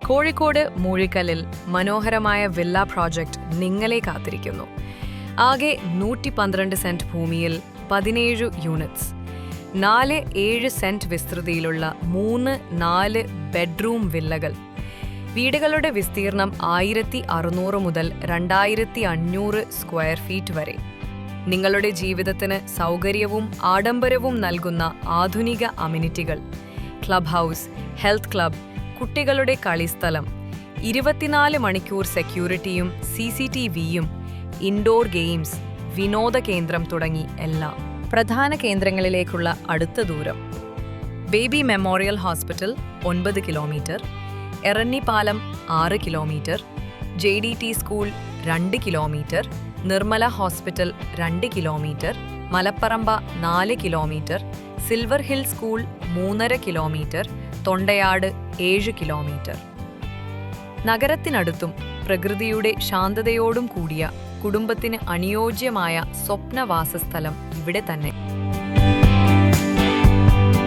കോഴിക്കോട് മൂഴിക്കലിൽ മനോഹരമായ villa project നിങ്ങളെ കാത്തിരിക്കുന്നു. ആകെ 112 സെന്റ് ഭൂമിയിൽ 17 യൂണിറ്റ്സ്, 4-7 സെന്റ് വിസ്തൃതിയിലുള്ള 3-4 ബെഡ്റൂം വില്ലകൾ. വീടുകളുടെ വിസ്തീർണം 1600 മുതൽ 2500 സ്ക്വയർ ഫീറ്റ് വരെ. നിങ്ങളുടെ ജീവിതത്തിന് സൗകര്യവും ആഡംബരവും നൽകുന്ന ആധുനിക അമ്യൂണിറ്റികൾ, ക്ലബ് ഹൗസ്, ഹെൽത്ത് ക്ലബ്, കുട്ടികളുടെ കളിസ്ഥലം, 24 മണിക്കൂർ സെക്യൂരിറ്റിയും CCTVയും, ഇൻഡോർ ഗെയിംസ്, വിനോദ കേന്ദ്രം തുടങ്ങി എല്ലാം. പ്രധാന കേന്ദ്രങ്ങളിലേക്കുള്ള അടുത്ത ദൂരം: Baby Memorial Hospital 9 kilometre, Erannipalam 6 kilometre, JDT school 2 kilometre, Nirmala Hospital 2 kilometre, Malaparamba 4 kilometre, Silver Hill School 3.5 kilometre, Thondayad 7 kilometre. നഗരത്തിനടുത്തും പ്രകൃതിയുടെ ശാന്തതയോടും കൂടിയ കുടുംബത്തിന് അനുയോജ്യമായ സ്വപ്നവാസസ്ഥലം ഇവിടെ തന്നെ.